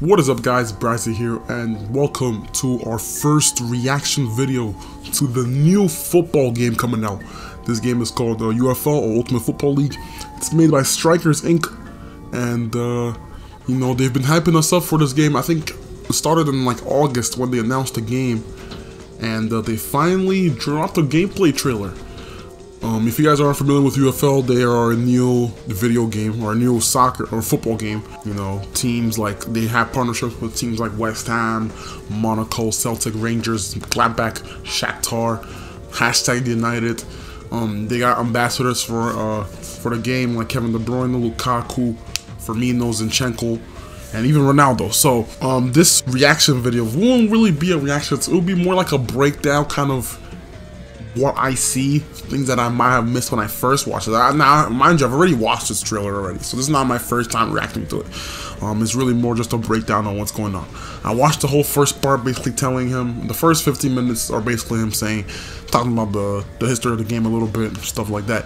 What is up, guys? Bryce here, and welcome to our first reaction video to the new football game coming out. This game is called UFL, or Ultimate Football League. It's made by Strikers Inc. And you know, they've been hyping us up for this game. I think it started in like August when they announced the game, and they finally dropped a gameplay trailer. If you guys aren't familiar with UFL, they are a new video game, or a new soccer or football game. You know, teams like, they have partnerships with teams like West Ham, Monaco, Celtic, Rangers, Gladbach, Shakhtar, #United. They got ambassadors for the game like Kevin De Bruyne, Lukaku, Firmino, Zinchenko, and even Ronaldo. So this reaction video won't really be a reaction. It will be more like a breakdown, kind of what I see, things that I might have missed when I first watched it. Now, mind you, I've already watched this trailer already, so this is not my first time reacting to it. It's really more just a breakdown on what's going on. I watched the whole first part, basically telling him, the first 15 minutes are basically him talking about the history of the game a little bit, stuff like that,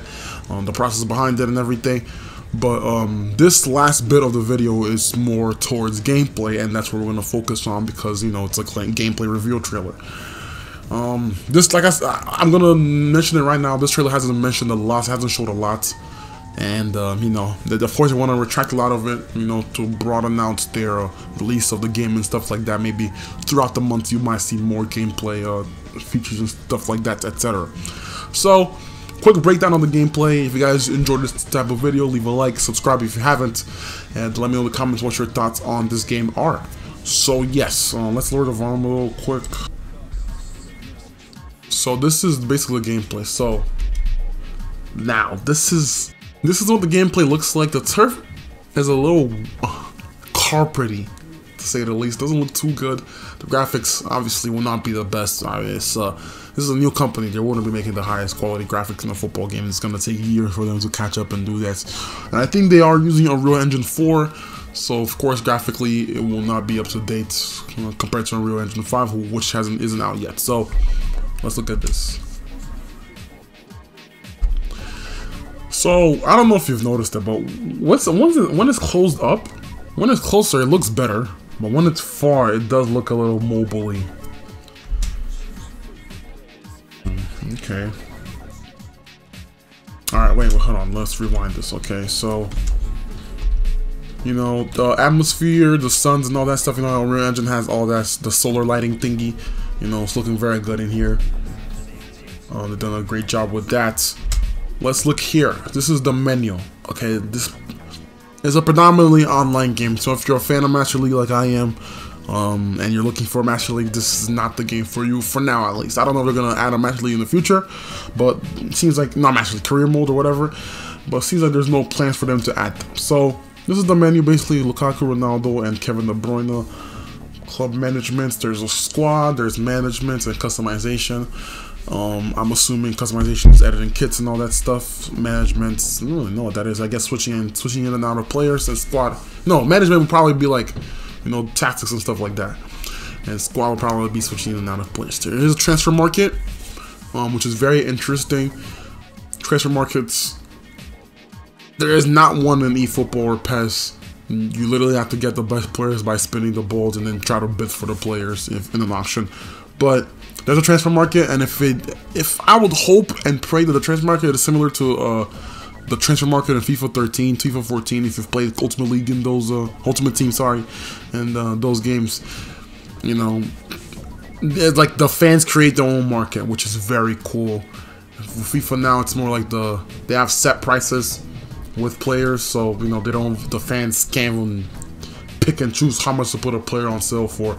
the process behind it and everything. But this last bit of the video is more towards gameplay, and that's what we're going to focus on, because, you know, it's a gameplay reveal trailer. This, like I'm gonna mention it right now, this trailer hasn't mentioned a lot, hasn't showed a lot, and you know, of course they want to retract a lot of it, you know, to broaden out their release of the game and stuff like that. Maybe throughout the month you might see more gameplay features and stuff like that, etc. So, quick breakdown on the gameplay. If you guys enjoyed this type of video, leave a like, subscribe if you haven't, and let me know in the comments what your thoughts on this game are. So yes, let's lower the volume a little quick. So this is basically the gameplay. So now this is what the gameplay looks like. The turf is a little carpety, to say the least. Doesn't look too good. The graphics obviously will not be the best. This is a new company. They wouldn't be making the highest quality graphics in a football game. It's gonna take years for them to catch up and do that. And I think they are using Unreal Engine 4. So of course graphically it will not be up to date compared to Unreal Engine 5, which isn't out yet. So let's look at this. So I don't know if you've noticed it, but when it's closed up, when it's closer it looks better, but when it's far it does look a little mobile-y. Okay. Alright, wait, hold on, let's rewind this. Okay, so, you know, the atmosphere, the suns and all that stuff, you know, Unreal Engine has all that, the solar lighting thingy. You know, it's looking very good in here. They've done a great job with that. Let's look here. This is the menu. Okay, this is a predominantly online game. So if you're a fan of Master League like I am, and you're looking for a Master League, this is not the game for you, for now at least. I don't know if they're gonna add a Master League in the future, but it seems like, not Master League, career mode or whatever, but it seems like there's no plans for them to add them. So this is the menu, basically. Lukaku, Ronaldo, and Kevin De Bruyne. Club management, there's a squad, there's management and customization. I'm assuming customization is editing kits and all that stuff. Management, I don't really know what that is. I guess switching in and out of players. And squad, no, management would probably be like, you know, tactics and stuff like that. And squad would probably be switching in and out of players. There is a transfer market, which is very interesting. Transfer markets, there is not one in eFootball or PES. You literally have to get the best players by spinning the balls and then try to bid for the players in an auction. But there's a transfer market, and if I would hope and pray that the transfer market is similar to the transfer market in FIFA 13, FIFA 14, if you've played Ultimate League in those Ultimate Team, sorry, and those games, you know, it's like the fans create their own market, which is very cool. For FIFA now, it's more like they have set prices with players, so you know the fans can't even pick and choose how much to put a player on sale for.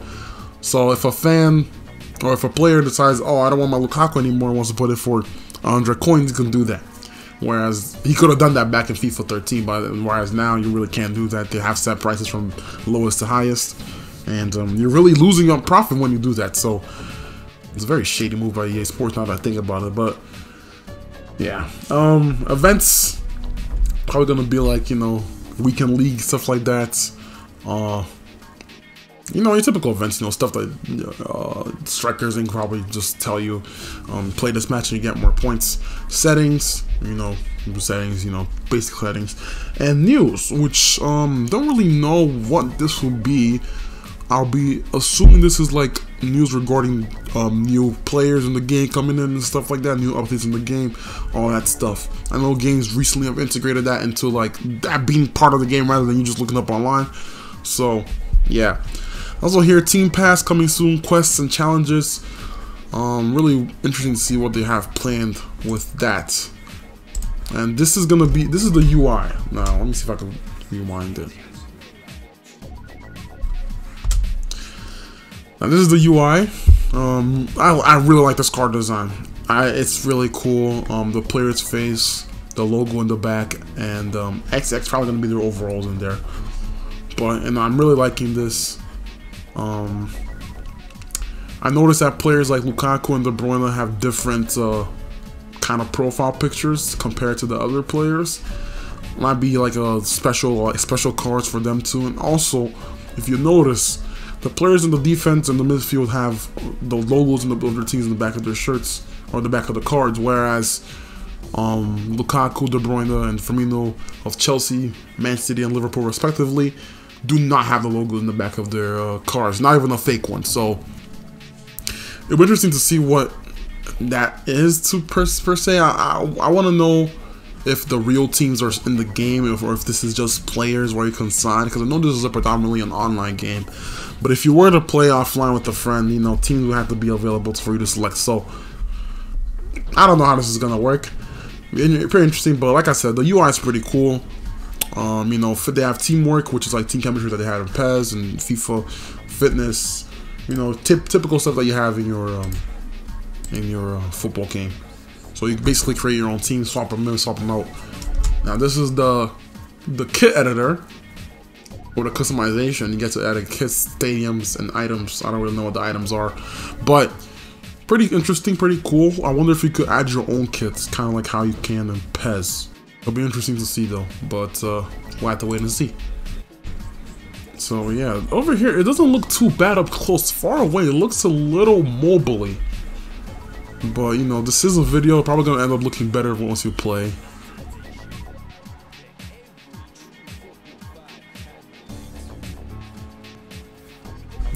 So if a fan or if a player decides, oh, I don't want my Lukaku anymore, and wants to put it for 100 coins, he can do that. Whereas he could have done that back in FIFA 13, but whereas now you really can't do that. They have set prices from lowest to highest, and you're really losing on profit when you do that. So it's a very shady move by EA Sports now that I think about it. But yeah, events. Probably gonna be like, you know, weekend league, stuff like that. you know, your typical events, you know, stuff that strikers can probably just tell you, play this match and you get more points. Settings, you know, basic settings. And news, which don't really know what this will be. I'll be assuming this is like news regarding new players in the game coming in and stuff like that, new updates in the game, all that stuff. I know games recently have integrated that into like that being part of the game rather than you just looking up online. So yeah. Also here, Team Pass coming soon, quests and challenges. Really interesting to see what they have planned with that. And this is the UI. Now let me see if I can rewind it. Now this is the UI. I really like this card design. It's really cool. The player's face, the logo in the back, and XX probably gonna be their overalls in there. And I'm really liking this. I noticed that players like Lukaku and De Bruyne have different kind of profile pictures compared to the other players. Might be like a special cards for them too. And also, if you notice, the players in the defense and the midfield have the logos of their teams in the back of their shirts or the back of the cards, whereas Lukaku, De Bruyne, and Firmino of Chelsea, Man City, and Liverpool respectively do not have the logos in the back of their cards, not even a fake one. So it'll be interesting to see what that is per se. I want to know if the real teams are in the game, or if this is just players where you can sign, because I know this is a predominantly an online game. But if you were to play offline with a friend, you know, teams would have to be available for you to select. So I don't know how this is gonna work. Pretty interesting, but like I said, the UI is pretty cool. You know, they have teamwork, which is like team chemistry that they had in PES and FIFA, fitness, you know, typical stuff that you have in your football game. So you basically create your own team, swap them in, swap them out. Now this is the kit editor, or the customization. You get to add kits, stadiums, and items. I don't really know what the items are, but pretty interesting, pretty cool. I wonder if you could add your own kits, kind of like how you can in PES. It'll be interesting to see though, but we'll have to wait and see. So yeah, over here, it doesn't look too bad up close. Far away, it looks a little mobily. But you know, this is a video, probably gonna end up looking better once you play.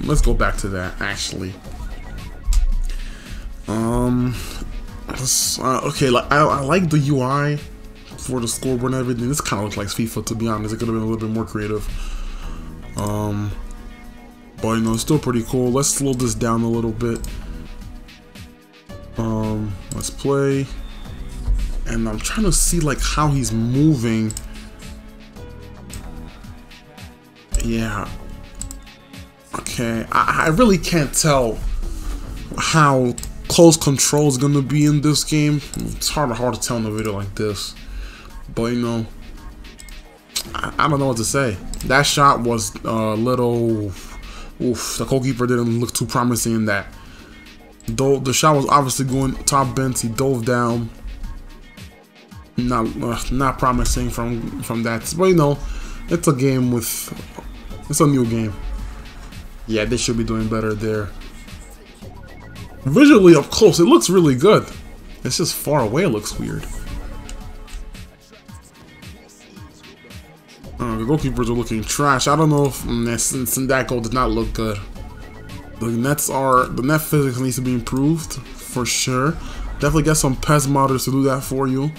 Let's go back to that, actually. Okay, like I like the UI for the scoreboard and everything. This kind of looks like FIFA, to be honest. It could have been a little bit more creative. But you know, it's still pretty cool. Let's slow this down a little bit. Let's play. And I'm trying to see like how he's moving. Yeah. Okay, I really can't tell how close control is gonna be in this game. It's hard to tell in a video like this. But you know, I don't know what to say. That shot was a little, oof, the goalkeeper didn't look too promising in that. Though the shot was obviously going top bent, he dove down. Not promising from that. But you know, it's a game it's a new game. Yeah, they should be doing better there. Visually up close, it looks really good. It's just far away, it looks weird. The goalkeepers are looking trash. I don't know if that goal did not look good. The net physics needs to be improved for sure. Definitely get some PES modders to do that for you.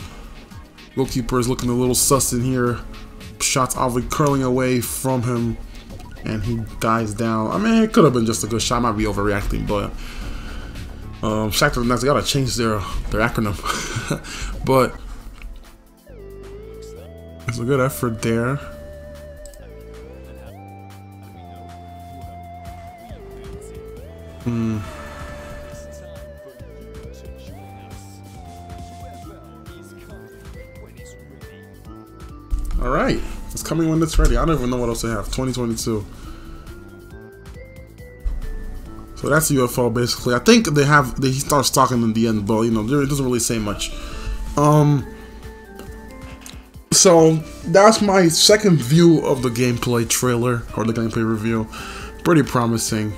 Goalkeeper is looking a little sus in here. Shots obviously curling away from him, and he dies down. I mean, it could have been just a good shot. I might be overreacting, but Shakhtar Donetsk gotta change their acronym. But it's a good effort there. Alright, it's coming when it's ready. I don't even know what else they have. 2022. So that's UFO basically. I think they start stocking in the end, but you know, it doesn't really say much. So that's my second view of the gameplay trailer, or the gameplay review. pretty promising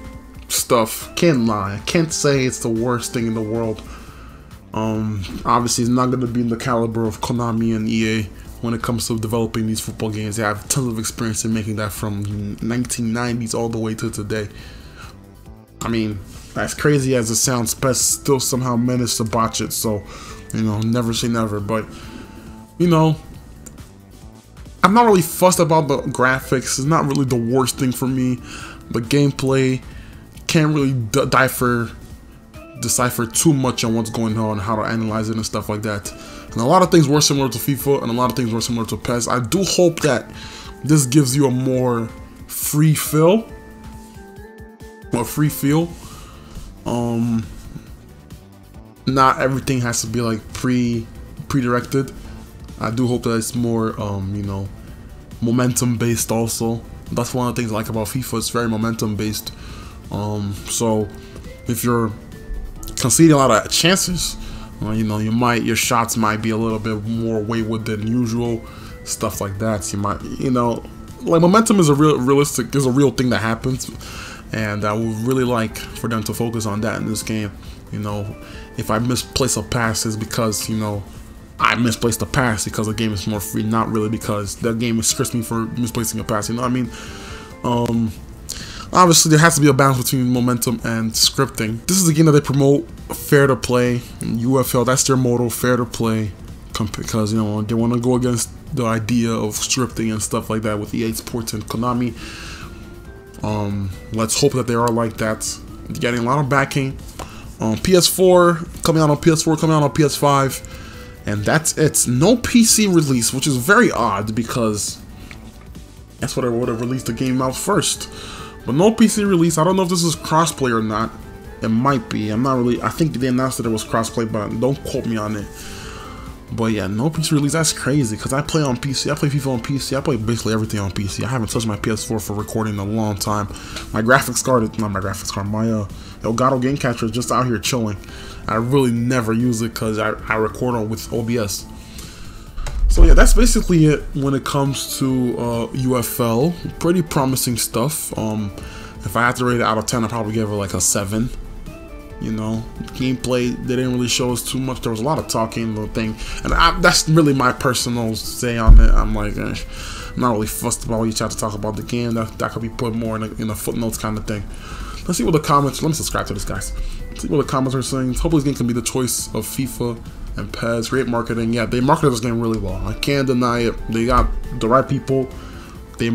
stuff. Can't lie. Can't say it's the worst thing in the world. Obviously it's not going to be in the caliber of Konami and EA when it comes to developing these football games. They have tons of experience in making that from 1990s all the way to today. I mean, as crazy as it sounds, PES still somehow managed to botch it, so, you know, never say never. But, you know, I'm not really fussed about the graphics. It's not really the worst thing for me. The gameplay can't really decipher too much on what's going on, how to analyze it and stuff like that. And a lot of things were similar to FIFA, and a lot of things were similar to PES. I do hope that this gives you a more free feel. Not everything has to be like pre-directed. I do hope that it's more, you know, momentum based also. That's one of the things I like about FIFA. It's very momentum based. So if you're conceding a lot of chances, you know, your shots might be a little bit more wayward than usual, stuff like that. You might, you know, like momentum is a real thing that happens, and I would really like for them to focus on that in this game. You know, if I misplace a pass, it's because, you know, I misplaced a pass because the game is more free, not really because the game scripts me for misplacing a pass. You know what I mean? Obviously, there has to be a balance between momentum and scripting. This is a game that they promote fair to play. UFL, that's their motto, fair to play, because, you know, they want to go against the idea of scripting and stuff like that with EA Sports and Konami. Let's hope that they are like that. Getting a lot of backing. PS4 coming out on PS4, coming out on PS5, and that's it. No PC release, which is very odd because that's what I would have released the game out first. But no PC release. I don't know if this is crossplay or not. It might be. I'm not really. I think they announced that it was crossplay, but don't quote me on it. But yeah, no PC release. That's crazy because I play on PC. I play FIFA on PC. I play basically everything on PC. I haven't touched my PS4 for recording in a long time. My graphics card, not my graphics card, my Elgato game capture is just out here chilling. I really never use it because I record on with OBS. So yeah, that's basically it when it comes to UFL. Pretty promising stuff. If I had to rate it out of 10, I'd probably give it like a 7. You know, gameplay, they didn't really show us too much. There was a lot of talking, the thing, and that's really my personal say on it. I'm like, I'm not really fussed about what you try to talk about the game. That could be put more in a footnotes kind of thing. Let's see what the comments. Let me subscribe to this, guys. Let's see what the comments are saying. Hopefully, this game can be the choice of FIFA and PES. Great marketing. Yeah, they marketed this game really well. I can't deny it. They got the right people. They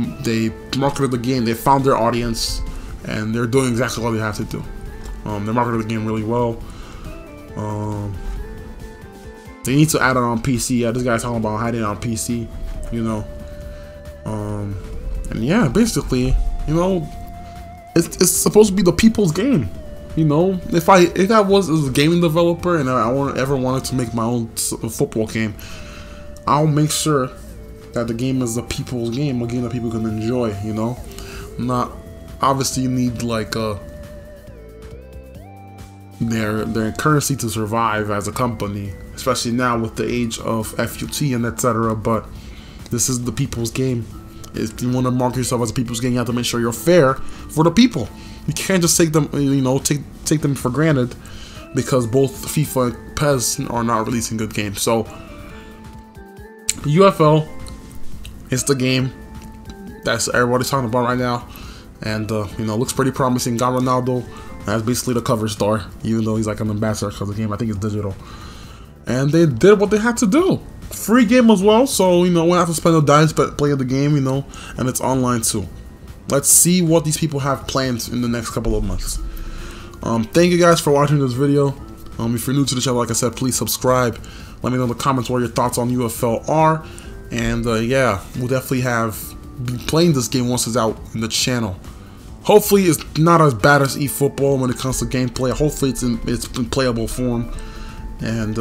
marketed the game. They found their audience, and they're doing exactly what they have to do. They marketed the game really well. They need to add it on PC. Yeah, this guy's talking about hiding it on PC. You know. And yeah, basically, you know, it's supposed to be the people's game. You know, if I was a gaming developer and I ever wanted to make my own football game, I'll make sure that the game is the people's game, a game that people can enjoy. You know, not obviously you need like their currency to survive as a company, especially now with the age of FUT and etc. But this is the people's game. If you want to market yourself as a people's game, you have to make sure you're fair for the people. You can't just take them, you know, take them for granted because both FIFA and PES are not releasing good games. So UFL is the game that's everybody's talking about right now, and you know, looks pretty promising. Got Ronaldo as basically the cover star, even though he's like an ambassador because the game I think is digital. And they did what they had to do. Free game as well, so you know, we don't have to spend a dime playing the game, you know, and it's online too. Let's see what these people have planned in the next couple of months. Thank you guys for watching this video. If you're new to the channel, like I said, please subscribe. Let me know in the comments what your thoughts on UFL are. And yeah, we'll definitely be playing this game once it's out in the channel. Hopefully it's not as bad as eFootball when it comes to gameplay. Hopefully it's in playable form. And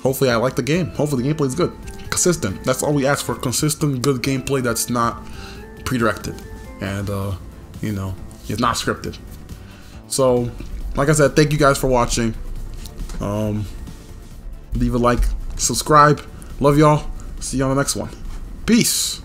hopefully I like the game. Hopefully the gameplay is good. Consistent. That's all we ask for. Consistent, good gameplay that's not pre-directed. And, you know, it's not scripted. So, like I said, thank you guys for watching. Leave a like, subscribe. Love y'all. See you on the next one. Peace.